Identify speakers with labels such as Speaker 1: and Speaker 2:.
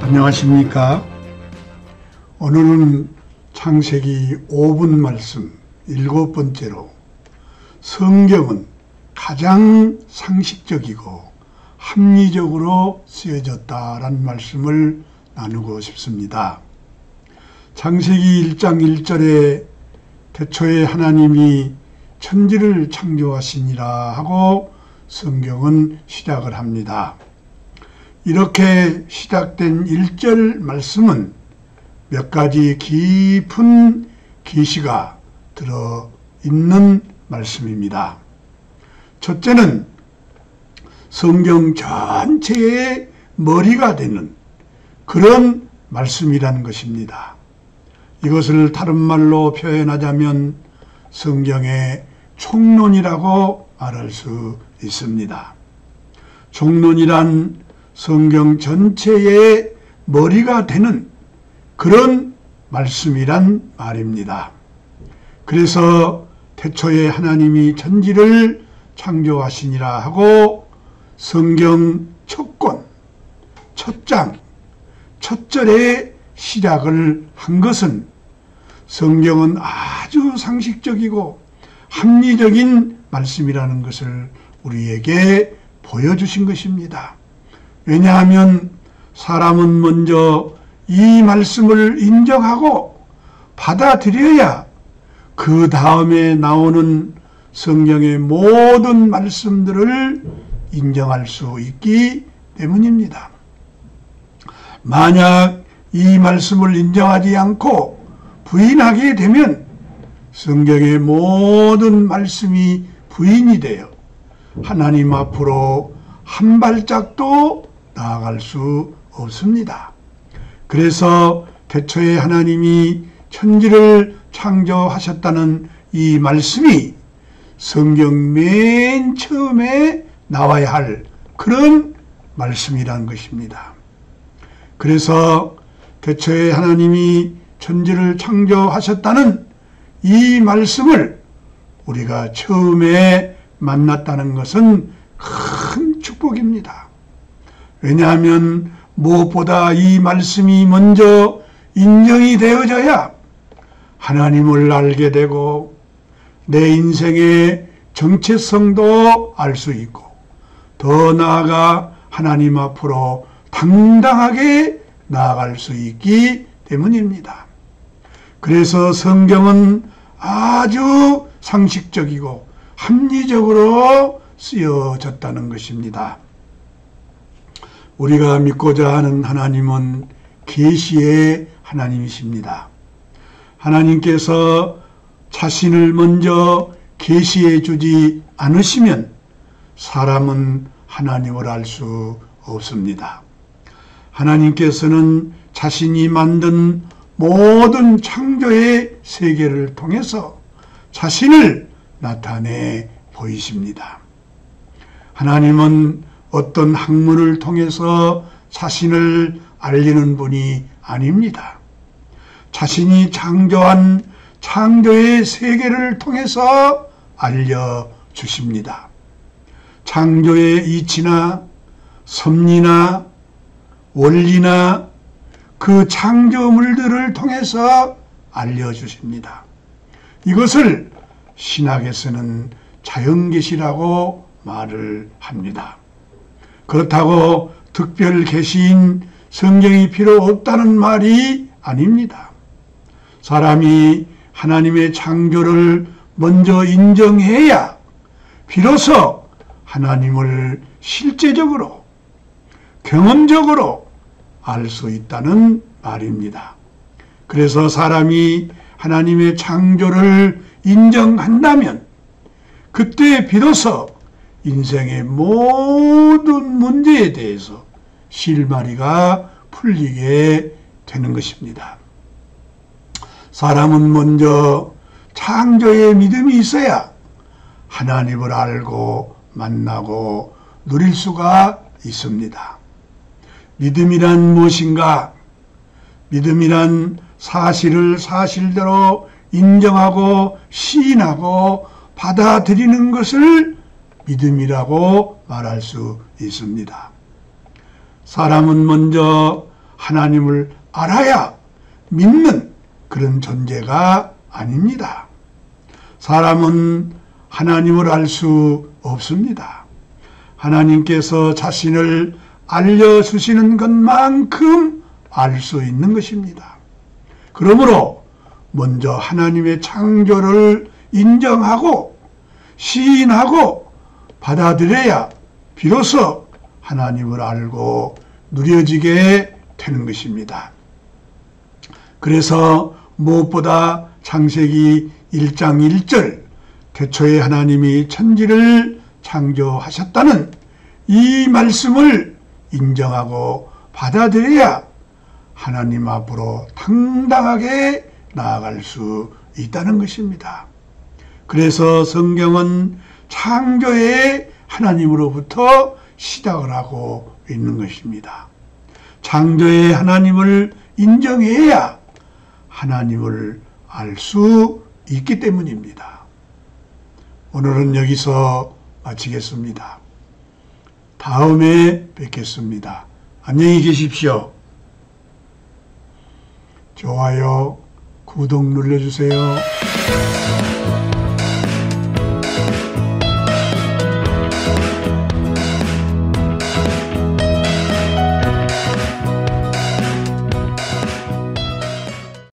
Speaker 1: 안녕하십니까. 오늘은 창세기 5분 말씀 7번째로 성경은 가장 상식적이고 합리적으로 쓰여졌다라는 말씀을 나누고 싶습니다. 창세기 1장 1절에 태초에 하나님이 천지를 창조하시니라 하고 성경은 시작을 합니다. 이렇게 시작된 1절 말씀은 몇 가지 깊은 계시가 들어있는 말씀입니다. 첫째는 성경 전체의 머리가 되는 그런 말씀이라는 것입니다. 이것을 다른 말로 표현하자면 성경의 총론이라고 말할 수 있습니다. 총론이란 성경 전체의 머리가 되는 그런 말씀이란 말입니다. 그래서 태초에 하나님이 천지를 창조하시니라 하고 성경 첫 권, 첫 장, 첫 절에 시작을 한 것은 성경은 아주 상식적이고 합리적인 말씀이라는 것을 우리에게 보여주신 것입니다. 왜냐하면 사람은 먼저 이 말씀을 인정하고 받아들여야 그 다음에 나오는 성경의 모든 말씀들을 인정할 수 있기 때문입니다. 만약 이 말씀을 인정하지 않고 부인하게 되면 성경의 모든 말씀이 부인이 되어 하나님 앞으로 한 발짝도 나아갈 수 없습니다. 그래서 태초에 하나님이 천지를 창조하셨다는 이 말씀이 성경 맨 처음에 나와야 할 그런 말씀이라는 것입니다. 그래서 태초에 하나님이 천지를 창조하셨다는 이 말씀을 우리가 처음에 만났다는 것은 큰 축복입니다. 왜냐하면 무엇보다 이 말씀이 먼저 인정이 되어져야 하나님을 알게 되고 내 인생의 정체성도 알 수 있고 더 나아가 하나님 앞으로 당당하게 나아갈 수 있기 때문입니다. 그래서 성경은 아주 상식적이고 합리적으로 쓰여졌다는 것입니다. 우리가 믿고자 하는 하나님은 계시의 하나님이십니다. 하나님께서 자신을 먼저 계시해 주지 않으시면 사람은 하나님을 알 수 없습니다. 하나님께서는 자신이 만든 모든 창조의 세계를 통해서 자신을 나타내 보이십니다. 하나님은 어떤 학문을 통해서 자신을 알리는 분이 아닙니다. 자신이 창조한 창조의 세계를 통해서 알려주십니다. 창조의 이치나 섭리나 원리나 그 창조물들을 통해서 알려주십니다. 이것을 신학에서는 자연계시라고 말을 합니다. 그렇다고 특별 계시인 성경이 필요 없다는 말이 아닙니다. 사람이 하나님의 창조를 먼저 인정해야 비로소 하나님을 실제적으로 경험적으로 알 수 있다는 말입니다. 그래서 사람이 하나님의 창조를 인정한다면 그때 비로소 인생의 모든 문제에 대해서 실마리가 풀리게 되는 것입니다. 사람은 먼저 창조의 믿음이 있어야 하나님을 알고 만나고 누릴 수가 있습니다. 믿음이란 무엇인가? 믿음이란 사실을 사실대로 인정하고 시인하고 받아들이는 것을 믿음이라고 말할 수 있습니다. 사람은 먼저 하나님을 알아야 믿는 그런 존재가 아닙니다. 사람은 하나님을 알 수 없습니다. 하나님께서 자신을 알려주시는 것만큼 알 수 있는 것입니다. 그러므로 먼저 하나님의 창조를 인정하고 시인하고 받아들여야 비로소 하나님을 알고 누려지게 되는 것입니다. 그래서 무엇보다 창세기 1장 1절 태초에 하나님이 천지를 창조하셨다는 이 말씀을 인정하고 받아들여야 하나님 앞으로 당당하게 나아갈 수 있다는 것입니다. 그래서 성경은 창조의 하나님으로부터 시작을 하고 있는 것입니다. 창조의 하나님을 인정해야 하나님을 알 수 있기 때문입니다. 오늘은 여기서 마치겠습니다. 다음에 뵙겠습니다. 안녕히 계십시오. 좋아요, 구독 눌러주세요.